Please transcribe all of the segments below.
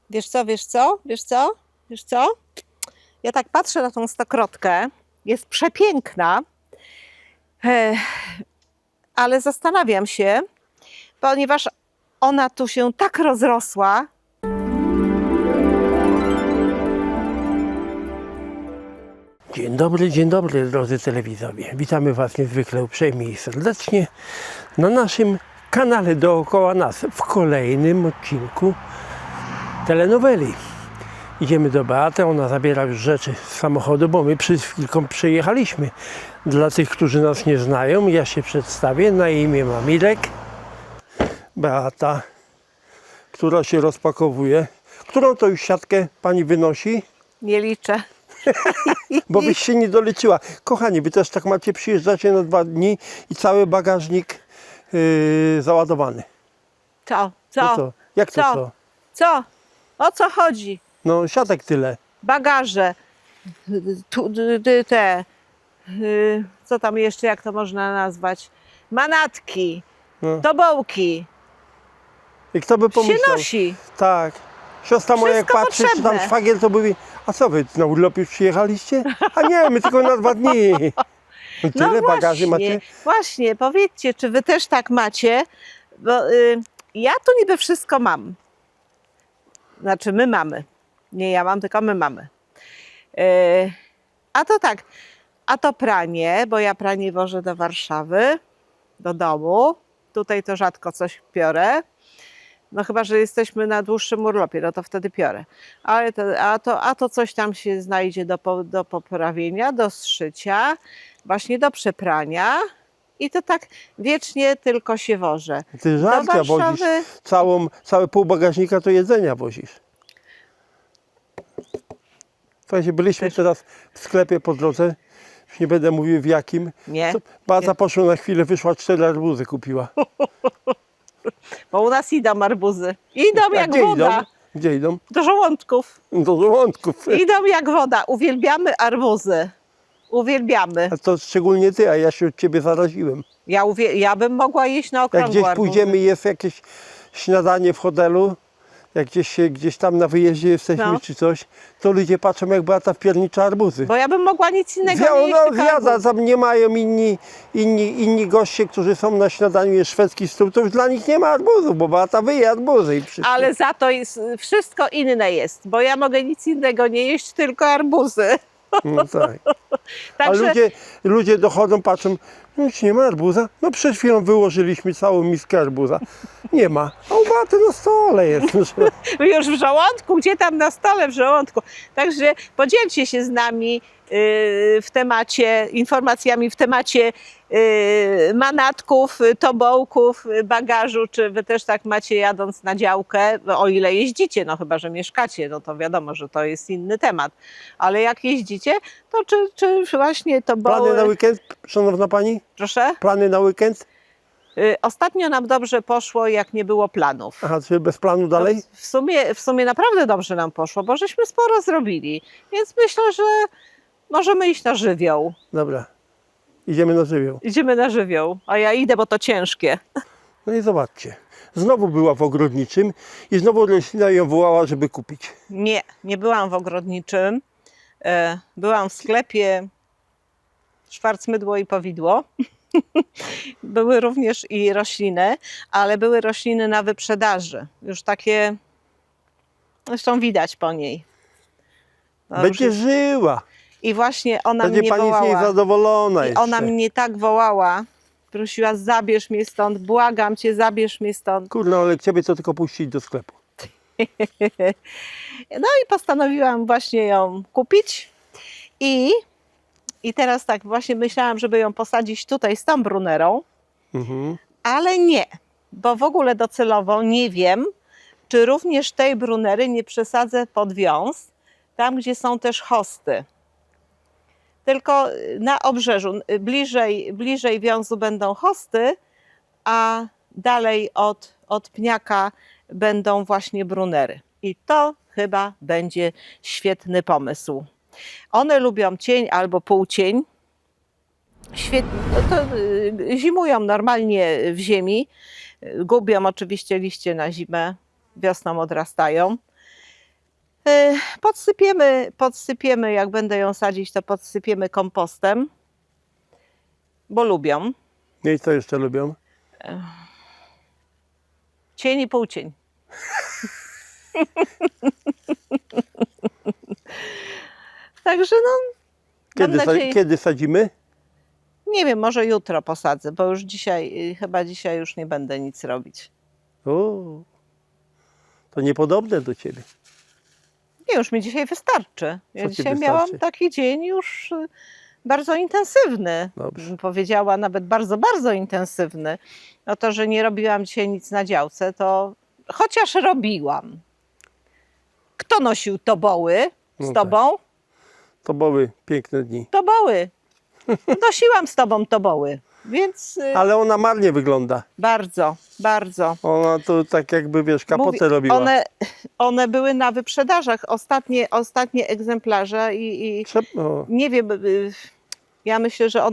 Wiesz co, wiesz co, wiesz co, wiesz co? Ja tak patrzę na tą stokrotkę, jest przepiękna, e, ale zastanawiam się, ponieważ ona tu się tak rozrosła. Dzień dobry drodzy telewidzowie. Witamy Was niezwykle uprzejmie i serdecznie na naszym kanale Dookoła Nas w kolejnym odcinku telenoweli. Idziemy do Beaty, ona zabiera już rzeczy z samochodu, bo my przed chwilką przyjechaliśmy. Dla tych, którzy nas nie znają, ja się przedstawię. Na imię mam Mirek. Beata, która się rozpakowuje. Którą to już siatkę Pani wynosi? Nie liczę. Bo byś się nie doliczyła. Kochani, wy też tak macie, przyjeżdżacie na 2 dni i cały bagażnik załadowany. Co? Co? No co? Jak to Co? co? Co? O co chodzi? No siatek tyle. Bagaże, co tam jeszcze, jak to można nazwać? Manatki, No. tobołki. I kto by Się pomyślał? nosi. Tak. Siostra moja jak Wszystko patrzy, czy tam potrzebne. szwagier, to mówi, a co wy na urlop już przyjechaliście? A nie, my tylko na 2 dni. No tyle bagaży macie? Właśnie, powiedzcie, czy wy też tak macie? Bo ja tu niby wszystko mam. Znaczy my mamy. Nie ja mam, tylko my mamy. A to tak, a to pranie, bo ja pranie wożę do Warszawy, do domu. Tutaj to rzadko coś piorę. No chyba, że jesteśmy na dłuższym urlopie, no to wtedy piorę. Ale to coś tam się znajdzie do poprawienia, do zszycia, właśnie do przeprania. I to tak wiecznie tylko się wożę. Ty Do żarcia wozisz. Warszawy. Całe pół bagażnika to jedzenia wozisz. Słuchajcie, byliśmy Też. teraz w sklepie po drodze. Już nie będę mówił w jakim. Nie, Beata poszła na chwilę, wyszła 4 arbuzy kupiła. bo u nas idą arbuzy. Idą A jak gdzie woda. idą? Gdzie idą? Do żołądków. Do żołądków. Idą jak woda. Uwielbiamy arbuzy. Uwielbiamy. A to szczególnie ty, a ja się od ciebie zaraziłem. Ja bym mogła jeść na Jak okrągło gdzieś arbuzy. pójdziemy i jest jakieś śniadanie w hotelu, jak gdzieś tam na wyjeździe jesteśmy No. czy coś, to ludzie patrzą, jak Beata wpiernicza arbuzy. Bo ja bym mogła nic innego nie jeść, No tylko zjada, arbuz. tam nie mają inni goście, którzy są na śniadaniu, jest szwedzki stół, to już dla nich nie ma arbuzów, bo Beata wyje arbuzy i wszystko. Ale za to jest, wszystko inne jest, bo ja mogę nic innego nie jeść, tylko arbuzy. No tak. A Także ludzie dochodzą, patrzą, no już nie ma arbuza. No przed chwilą wyłożyliśmy całą miskę arbuza. Nie ma. A u Beaty na stole jest. już w żołądku, gdzie tam na stole w żołądku. Także podzielcie się z nami w temacie, informacjami w temacie manatków, tobołków, bagażu, czy wy też tak macie jadąc na działkę, o ile jeździcie, no chyba, że mieszkacie, no to wiadomo, że to jest inny temat, ale jak jeździcie, to czy właśnie Plany na toboły, weekend, szanowna pani? proszę? Plany na weekend? Ostatnio nam dobrze poszło, jak nie było planów. Aha, czy bez planu dalej? No, w sumie naprawdę dobrze nam poszło, bo żeśmy sporo zrobili, więc myślę, że możemy iść na żywioł. Dobra. Idziemy na żywioł. Idziemy na żywioł, a ja idę, bo to ciężkie. No i zobaczcie. Znowu była w ogrodniczym i znowu roślina ją wołała, żeby kupić. Nie byłam w ogrodniczym. Byłam w sklepie Szwarcmydło i Powidło. Były również i rośliny, ale były rośliny na wyprzedaży. Już takie, zresztą widać po niej. No już Będzie jest- żyła. I właśnie ona Będzie mnie pani z niej wołała. zadowolona I jeszcze. ona mnie tak wołała. Prosiła, zabierz mnie stąd, błagam cię, zabierz mnie stąd. Kurde, ale ciebie to tylko puścić do sklepu. No i postanowiłam właśnie ją kupić i teraz tak właśnie myślałam, żeby ją posadzić tutaj z tą brunerą, Mhm. ale nie, bo w ogóle docelowo nie wiem, czy również tej brunery nie przesadzę pod wiąz, tam gdzie są też hosty. Tylko na obrzeżu, bliżej wiązu będą hosty, a dalej od pniaka będą właśnie brunery. I to chyba będzie świetny pomysł. One lubią cień albo półcień. Świetnie, zimują normalnie w ziemi. Gubią oczywiście liście na zimę, wiosną odrastają. Podsypiemy, jak będę ją sadzić, to podsypiemy kompostem, bo lubią. No i co jeszcze lubią? Cień i półcień. Także no, mam nadzieję, Kiedy sadzimy? nie wiem, może jutro posadzę, bo już dzisiaj, chyba dzisiaj już nie będę nic robić. O, to niepodobne do ciebie. Nie, już mi dzisiaj wystarczy. Ja Co ci dzisiaj wystarczy? miałam taki dzień już bardzo intensywny. Dobrze. Bym powiedziała nawet bardzo, bardzo intensywny. No to, że nie robiłam dzisiaj nic na działce, to chociaż robiłam. Kto nosił toboły z No tobą? To były piękne dni. Toboły. Nosiłam z tobą toboły, więc Ale ona marnie wygląda. bardzo, bardzo. Ona to tak jakby, wiesz, kapotę Mówię, robiła. one były na wyprzedażach, ostatnie egzemplarze i nie wiem, ja myślę, że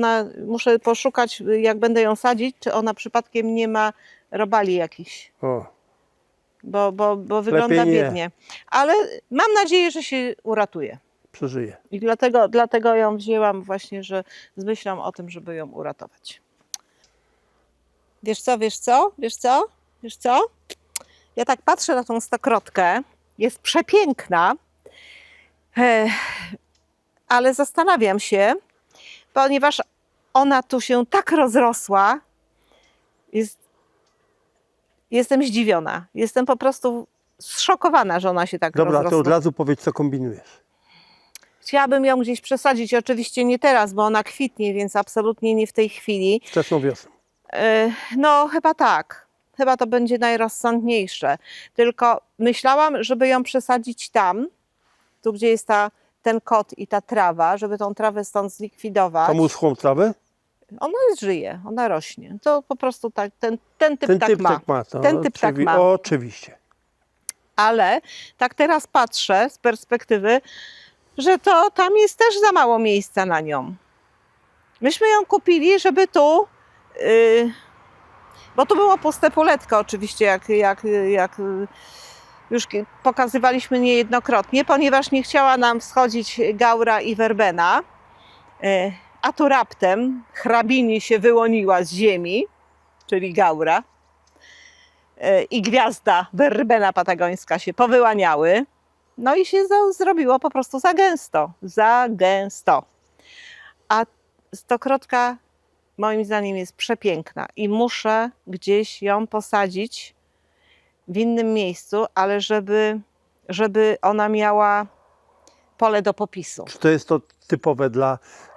muszę poszukać, jak będę ją sadzić, czy ona przypadkiem nie ma robali jakichś, O, bo wygląda Lepiej nie. biednie. Ale mam nadzieję, że się uratuje. przeżyje. I dlatego ją wzięłam właśnie, że z myślą o tym, żeby ją uratować. Wiesz co? Ja tak patrzę na tą stokrotkę, jest przepiękna, ale zastanawiam się, ponieważ ona tu się tak rozrosła, jestem zdziwiona. Jestem po prostu zszokowana, że ona się tak Dobra, rozrosła. to od razu powiedz, co kombinujesz. Chciałabym ją gdzieś przesadzić, oczywiście nie teraz, bo ona kwitnie, więc absolutnie nie w tej chwili. Wczesną wiosną. No chyba tak. Chyba to będzie najrozsądniejsze. Tylko myślałam, żeby ją przesadzić tam, tu gdzie jest ten kot i ta trawa, żeby tą trawę stąd zlikwidować. Tą uschłą trawę? Ona żyje, ona rośnie. To po prostu tak, ten typ Ten tak typ ma. tak ma. To Ten typ tak ma. Oczywiście. Ale tak teraz patrzę z perspektywy, że to tam jest też za mało miejsca na nią. Myśmy ją kupili, żeby tu, bo tu było puste poletko oczywiście, jak już pokazywaliśmy niejednokrotnie, ponieważ nie chciała nam wschodzić gaura i werbena, a tu raptem hrabini się wyłoniła z ziemi, czyli gaura, i gwiazda werbena patagońska się powyłaniały. No i się zrobiło po prostu za gęsto, za gęsto. A stokrotka moim zdaniem jest przepiękna i muszę gdzieś ją posadzić w innym miejscu, ale żeby ona miała pole do popisu. Czy to jest to typowe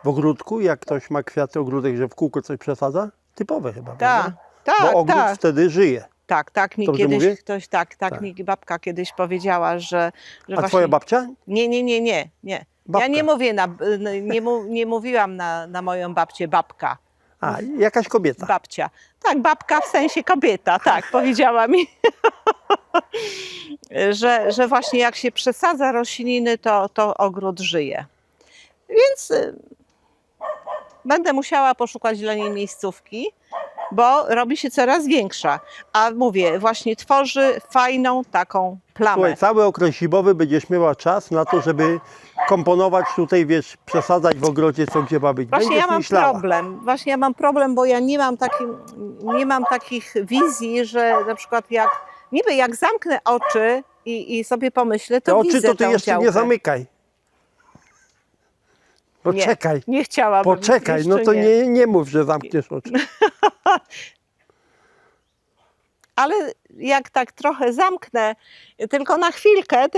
w ogródku? Jak ktoś ma kwiaty, ogródek, że w kółko coś przesadza? Typowe chyba, Tak, prawda? Bo ogród tak. wtedy żyje. Tak mi Dobrze kiedyś mówię? ktoś, tak mi babka kiedyś powiedziała, że A właśnie... twoja babcia? Nie. Babka. Ja nie mówię, nie mówiłam na moją babcię babka. A, jakaś kobieta. Babcia. Tak, babka w sensie kobieta, tak, powiedziała mi, że właśnie jak się przesadza rośliny, to ogród żyje. Więc będę musiała poszukać dla niej miejscówki, bo robi się coraz większa. A mówię, właśnie tworzy fajną taką plamę. Słuchaj, cały okres zimowy będziesz miała czas na to, żeby komponować tutaj, wiesz, przesadzać w ogrodzie, co gdzie ma być. Właśnie Będziesz ja mam myślała. problem. Właśnie ja mam problem, bo ja nie mam takich wizji, że na przykład jak zamknę oczy i sobie pomyślę, to Te oczy widzę to ty tą jeszcze nie działkę. zamykaj. Poczekaj. Nie chciałabym. Poczekaj, jeszcze no to nie mów, że zamkniesz oczy. Ale jak tak trochę zamknę, tylko na chwilkę.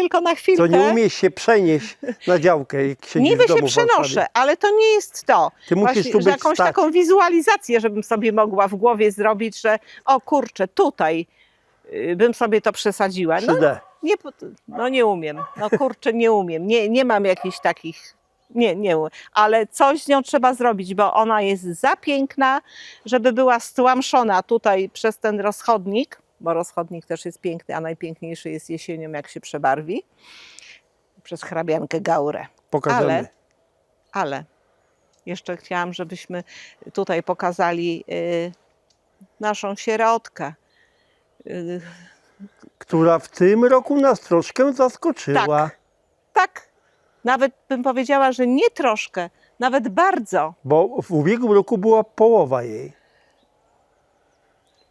To nie umiesz się przenieść na działkę, jak siedzisz Niby w domu się w Warszawie. przenoszę, ale to nie jest to. Ty musisz Właśnie, tu że być jakąś stać. taką wizualizację, żebym sobie mogła w głowie zrobić, że o kurczę, tutaj bym sobie to przesadziła. 3D. Nie umiem. No kurczę, nie umiem. Nie mam jakichś takich... Nie, ale coś z nią trzeba zrobić, bo ona jest za piękna, żeby była stłamszona tutaj przez ten rozchodnik, bo rozchodnik też jest piękny, a najpiękniejszy jest jesienią, jak się przebarwi, przez hrabiankę gaurę. Pokażemy. Ale jeszcze chciałam, żebyśmy tutaj pokazali naszą sierotkę. Która w tym roku nas troszkę zaskoczyła. Tak, nawet bym powiedziała, że nie troszkę, nawet bardzo. Bo w ubiegłym roku była połowa jej.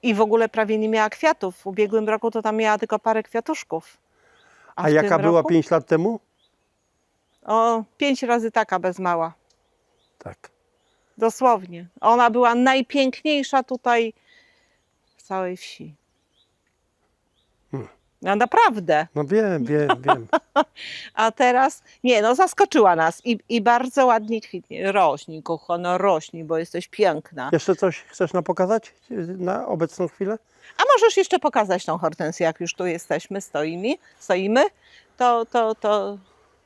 I w ogóle prawie nie miała kwiatów. W ubiegłym roku to tam miała tylko parę kwiatuszków. A w jaka tym była roku? 5 lat temu? O, 5 razy taka bez mała. Tak. Dosłownie. Ona była najpiękniejsza tutaj w całej wsi. No naprawdę. No wiem. A teraz, nie no, zaskoczyła nas i bardzo ładnie kwitnie. Rośnij, kochana, rośnij, bo jesteś piękna. Jeszcze coś chcesz nam pokazać na obecną chwilę? A możesz jeszcze pokazać tą hortensję, jak już tu jesteśmy, stoimy,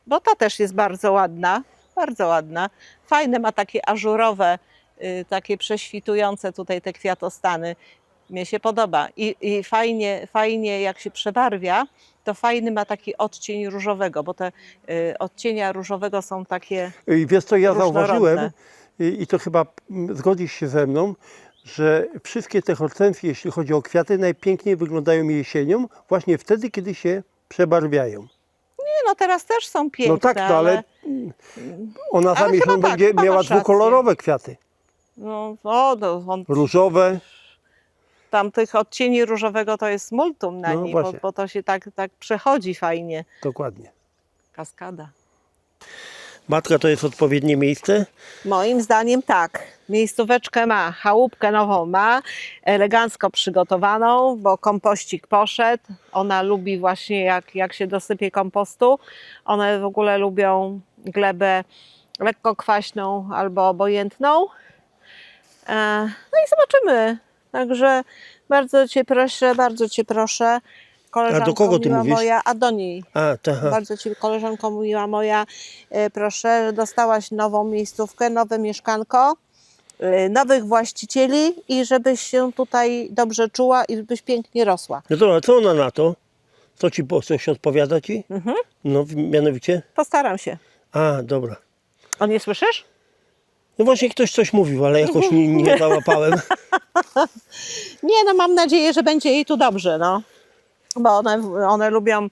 bo ta też jest bardzo ładna, bardzo ładna. Fajne ma takie ażurowe, takie prześwitujące tutaj te kwiatostany. Mnie się podoba i fajnie jak się przebarwia, to fajny ma taki odcień różowego, bo te odcienia różowego są takie I wiesz co, ja różnorodne. zauważyłem, i to chyba zgodzisz się ze mną, że wszystkie te hortensje, jeśli chodzi o kwiaty, najpiękniej wyglądają jesienią, właśnie wtedy, kiedy się przebarwiają. Nie, no teraz też są piękne, No tak, no ale ona za Ale miesiąc chyba tak, będzie chyba miała masz rację. dwukolorowe kwiaty. no, Różowe. tam tych odcieni różowego to jest multum na No niej, właśnie. bo to się tak przechodzi fajnie. Dokładnie. Kaskada. Matka to jest odpowiednie miejsce? Moim zdaniem tak. Miejscóweczkę ma, chałupkę nową ma, elegancko przygotowaną, bo kompościk poszedł. Ona lubi właśnie jak się dosypie kompostu. One w ogóle lubią glebę lekko kwaśną albo obojętną. No i zobaczymy. Także bardzo Cię proszę. Koleżanko A do kogo ty miła mówisz? moja, a do niej. A, tak. Bardzo Cię, koleżanko miła moja, proszę, dostałaś nową miejscówkę, nowe mieszkanko, nowych właścicieli i żebyś się tutaj dobrze czuła i żebyś pięknie rosła. No to, a co ona na to? Co ci coś odpowiada ci? No mianowicie? Postaram się. A, dobra. O, nie słyszysz? No właśnie ktoś coś mówił, ale jakoś nie załapałem. Nie, no mam nadzieję, że będzie jej tu dobrze, no. Bo one lubią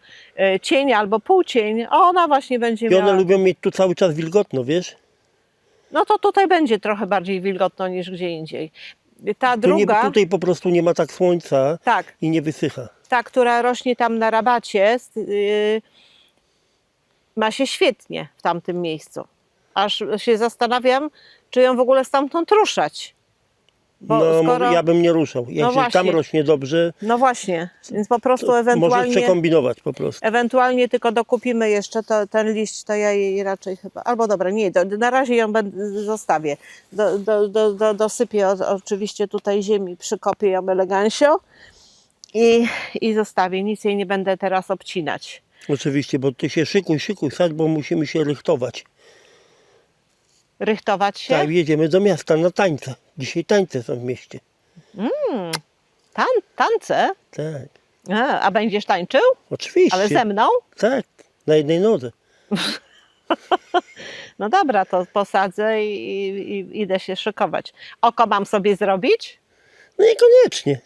cień albo półcień, a ona właśnie będzie I one miała... lubią mieć tu cały czas wilgotno, wiesz? No to tutaj będzie trochę bardziej wilgotno niż gdzie indziej. Ta Tu nie, druga, tutaj po prostu nie ma tak słońca tak, i nie wysycha. ta, która rośnie tam na rabacie, ma się świetnie w tamtym miejscu. Aż się zastanawiam, czy ją w ogóle stamtąd ruszać. Bo No skoro... ja bym nie ruszał. Jeżeli tam właśnie. rośnie dobrze, No właśnie, więc po prostu to może ewentualnie... przekombinować po prostu. Ewentualnie tylko dokupimy jeszcze ten liść, to ja jej raczej chyba... Albo dobra, nie, na razie ją zostawię. Dosypię oczywiście tutaj ziemi, przykopię ją elegancio i zostawię. Nic jej nie będę teraz obcinać. Oczywiście, bo ty się szykuj, sadź, bo musimy się rychtować. Rychtować się? Tak, jedziemy do miasta na tańce. Dzisiaj tańce są w mieście. Tance? Tak, A będziesz tańczył? oczywiście. Ale ze mną? Tak, na jednej nodze. No dobra, to posadzę i idę się szykować. Oko mam sobie zrobić? No niekoniecznie.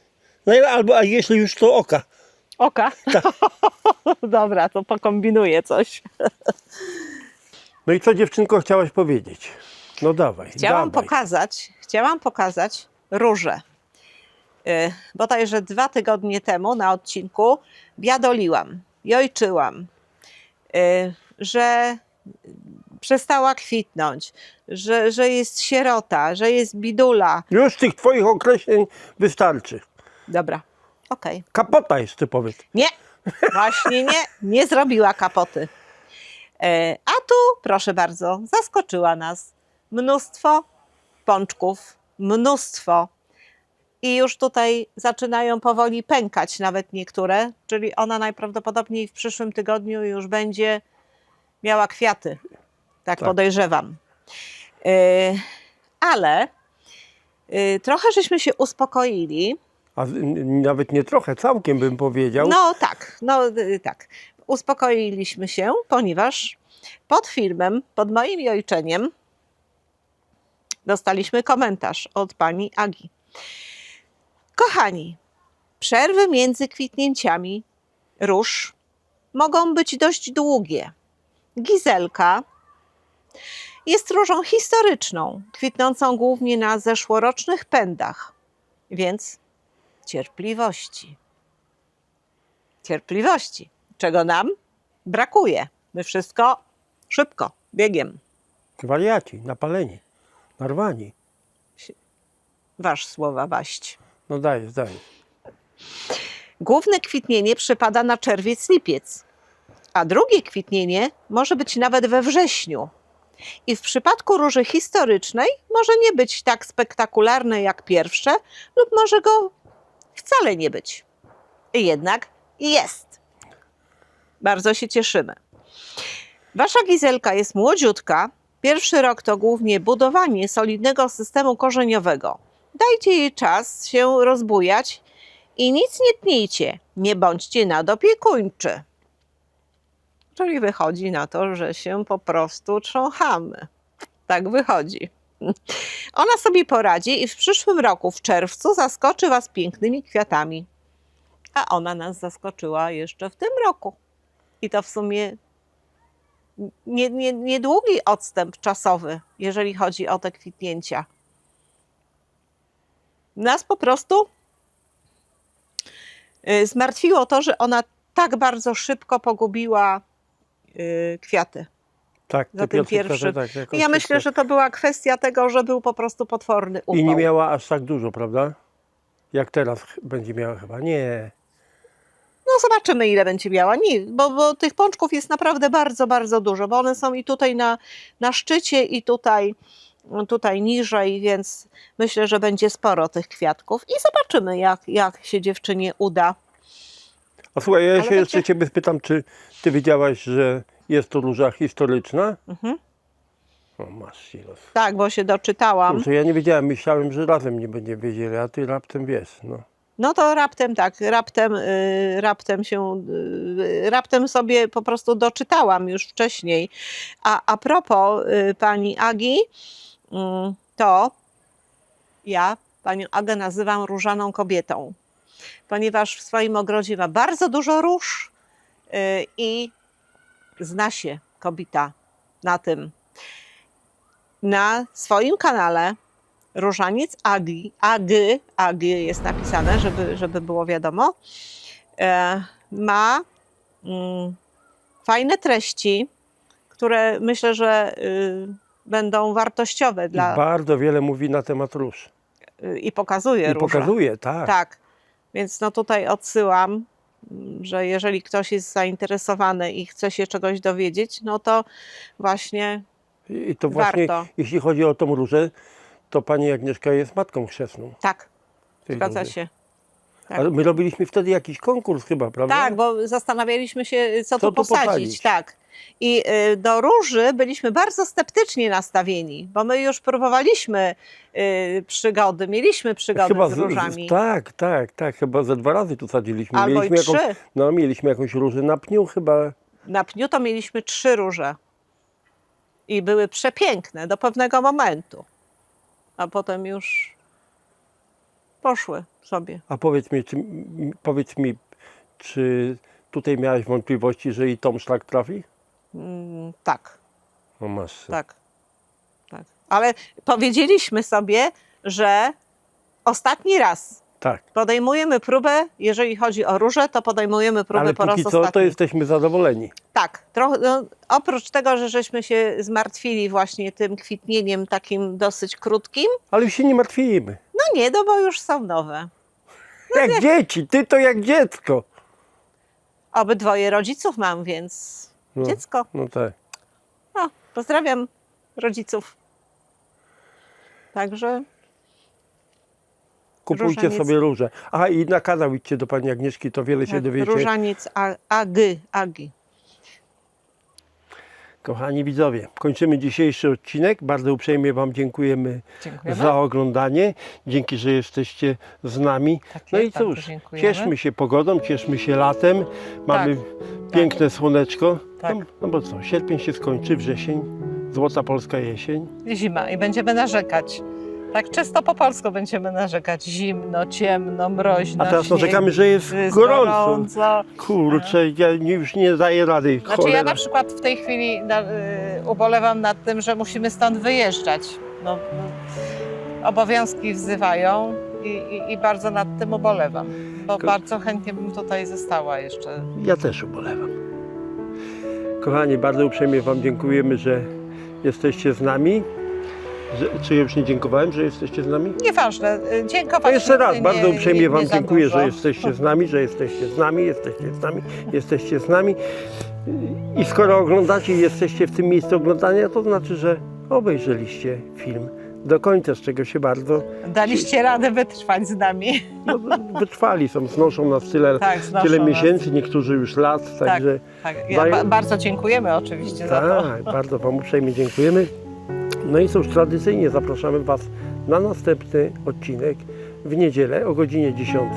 No, a jeśli już to oka. Oka? Tak. Dobra, to pokombinuję coś. No i co, dziewczynko, chciałaś powiedzieć? No dawaj, Chciałam dawaj. pokazać róże. Bodajże 2 tygodnie temu na odcinku biadoliłam, jojczyłam, że przestała kwitnąć, że jest sierota, że jest bidula. Już tych twoich określeń wystarczy. Dobra, okej. Kapota jeszcze powiedz. Nie, właśnie nie zrobiła kapoty. A tu, proszę bardzo, zaskoczyła nas. Mnóstwo pączków, mnóstwo. I już tutaj zaczynają powoli pękać nawet niektóre, czyli ona najprawdopodobniej w przyszłym tygodniu już będzie miała kwiaty. Tak podejrzewam. Ale trochę żeśmy się uspokoili. A nawet nie trochę, całkiem bym powiedział. No tak. Uspokoiliśmy się, ponieważ pod filmem, pod moim jojczeniem dostaliśmy komentarz od pani Agi. Kochani, przerwy między kwitnięciami róż mogą być dość długie. Gizelka jest różą historyczną, kwitnącą głównie na zeszłorocznych pędach, więc cierpliwości. Cierpliwości, czego nam brakuje. My wszystko szybko, biegiem. Wariaci, napaleni, narwani. Wasz słowa waść. No dajesz, dajesz. Główne kwitnienie przypada na czerwiec-lipiec, a drugie kwitnienie może być nawet we wrześniu. I w przypadku róży historycznej może nie być tak spektakularne jak pierwsze, lub może go wcale nie być. I jednak jest. Bardzo się cieszymy. Wasza Gizelka jest młodziutka. Pierwszy rok to głównie budowanie solidnego systemu korzeniowego. Dajcie jej czas się rozbujać i nic nie tnijcie. Nie bądźcie nadopiekuńczy. Czyli wychodzi na to, że się po prostu trząchamy. Tak wychodzi. Ona sobie poradzi i w przyszłym roku, w czerwcu, zaskoczy was pięknymi kwiatami. A ona nas zaskoczyła jeszcze w tym roku. I to w sumie niedługi odstęp czasowy, jeżeli chodzi o te kwitnięcia. Nas po prostu zmartwiło to, że ona tak bardzo szybko pogubiła kwiaty. Tak, Za te tym pierwsze pierwszym. kwiaty, tak, jakoś Ja myślę, szybko. że to była kwestia tego, że był po prostu potworny upał. I nie miała aż tak dużo, prawda? Jak teraz będzie miała chyba. Nie. No zobaczymy, ile będzie miała. Nie, bo tych pączków jest naprawdę bardzo, bardzo dużo, bo one są i tutaj na szczycie, i tutaj niżej, więc myślę, że będzie sporo tych kwiatków. I zobaczymy, jak się dziewczynie uda. A słuchaj, ja się Ale jeszcze będzie- ciebie spytam, czy ty wiedziałaś, że jest to róża historyczna? Mhm. O, masz silos. Tak, bo się doczytałam. Kurczę, ja nie wiedziałem, myślałem, że razem nie będziemy wiedzieli, a ty raptem wiesz, no. No to raptem tak, raptem sobie po prostu doczytałam już wcześniej. A propos pani Agi, to ja panią Agę nazywam różaną kobietą, ponieważ w swoim ogrodzie ma bardzo dużo róż i zna się kobieta na tym. Na swoim kanale Różaniec Agi jest napisane, żeby było wiadomo, ma fajne treści, które myślę, że będą wartościowe I dla bardzo wiele mówi na temat róż. i pokazuje I róże. pokazuje, tak. Tak, więc no tutaj odsyłam, że jeżeli ktoś jest zainteresowany i chce się czegoś dowiedzieć, no to właśnie I to właśnie, warto. jeśli chodzi o tą różę, to pani Agnieszka jest matką chrzestną. Tak, tej zgadza róży. się. Tak. Ale my robiliśmy wtedy jakiś konkurs chyba, prawda? Tak, bo zastanawialiśmy się, co Co tu tu posadzić. posadzić? Tak. I do róży byliśmy bardzo sceptycznie nastawieni, bo my już próbowaliśmy przygody, mieliśmy przygody Chyba z różami. tak. Chyba ze 2 razy tu sadziliśmy. Albo i 3. Mieliśmy jakąś różę na pniu chyba. Na pniu to mieliśmy 3 róże. I były przepiękne do pewnego momentu. A potem już poszły sobie. A powiedz mi, czy tutaj miałeś wątpliwości, że i Tom szlak trafi? Tak. No masz. Tak. Ale powiedzieliśmy sobie, że ostatni raz Tak. podejmujemy próbę, jeżeli chodzi o róże, to podejmujemy próbę Ale po raz póki co ostatni. to jesteśmy zadowoleni. Tak, trochę, no, oprócz tego, że żeśmy się zmartwili właśnie tym kwitnieniem takim dosyć krótkim, Ale już się nie martwimy. no nie, no bo już są nowe. Jak dzieci, ty to jak dziecko. Obydwoje rodziców mam, więc No. dziecko. No tak. O, pozdrawiam rodziców. Także Kupujcie Różaniec. sobie róże. A i na kanał idźcie do pani Agnieszki, to wiele się dowiecie. różaniec Agi. Kochani widzowie, kończymy dzisiejszy odcinek. Bardzo uprzejmie wam dziękujemy za oglądanie. Dzięki, że jesteście z nami. Tak No i jest, bardzo cóż, dziękujemy. cieszmy się pogodą, cieszmy się latem. Mamy piękne słoneczko. Tak. No bo co, sierpień się skończy, wrzesień, złota polska jesień. Zima i będziemy narzekać. Tak czysto po polsku będziemy narzekać. Zimno, ciemno, mroźno. A teraz śnieg, narzekamy, że jest gorąco. Kurczę, ja już nie daję rady. Znaczy ja Cholera. na przykład w tej chwili ubolewam nad tym, że musimy stąd wyjeżdżać. No, obowiązki wzywają i bardzo nad tym ubolewam, bo bardzo chętnie bym tutaj została jeszcze. Ja też ubolewam. Kochani, bardzo uprzejmie Wam dziękujemy, że jesteście z nami. Czy ja już nie dziękowałem, że jesteście z nami? Nieważne, dziękować. To jeszcze raz nie- bardzo uprzejmie nie Wam za dziękuję, dużo. że jesteście z nami, że jesteście z nami, jesteście z nami, jesteście z nami. I skoro oglądacie i jesteście w tym miejscu oglądania, to znaczy, że obejrzeliście film do końca, z czego się bardzo Daliście radę wytrwać z nami. no, wytrwali są, znoszą nas tyle, Tak, znoszą tyle nas. miesięcy, niektórzy już lat, także Tak, ja dają- bardzo dziękujemy oczywiście za to. tak, bardzo Wam uprzejmie dziękujemy. No i cóż, tradycyjnie zapraszamy Was na następny odcinek w niedzielę o godzinie 10.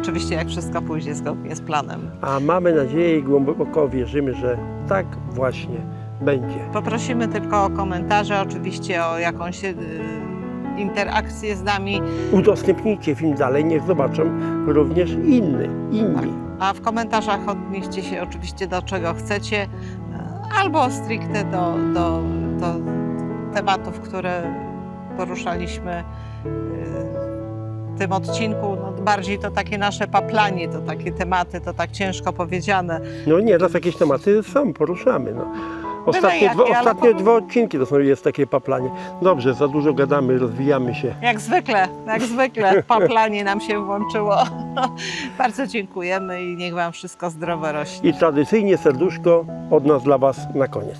Oczywiście jak wszystko pójdzie zgodnie z planem. A mamy nadzieję i głęboko wierzymy, że tak właśnie będzie. Poprosimy tylko o komentarze, oczywiście o jakąś interakcję z nami, Udostępnijcie film dalej, niech zobaczą również inni. a w komentarzach odnieście się oczywiście do czego chcecie, albo stricte do tematów, które poruszaliśmy w tym odcinku. No, bardziej to takie nasze paplanie, to takie tematy, to tak ciężko powiedziane. No nieraz jakieś tematy są, poruszamy. No. Ostatnie, jakie, ale ostatnie dwa odcinki to są, jest takie paplanie. Dobrze, za dużo gadamy, rozwijamy się. Jak zwykle paplanie nam się włączyło. Bardzo dziękujemy i niech Wam wszystko zdrowo rośnie. I tradycyjnie serduszko od nas dla Was na koniec.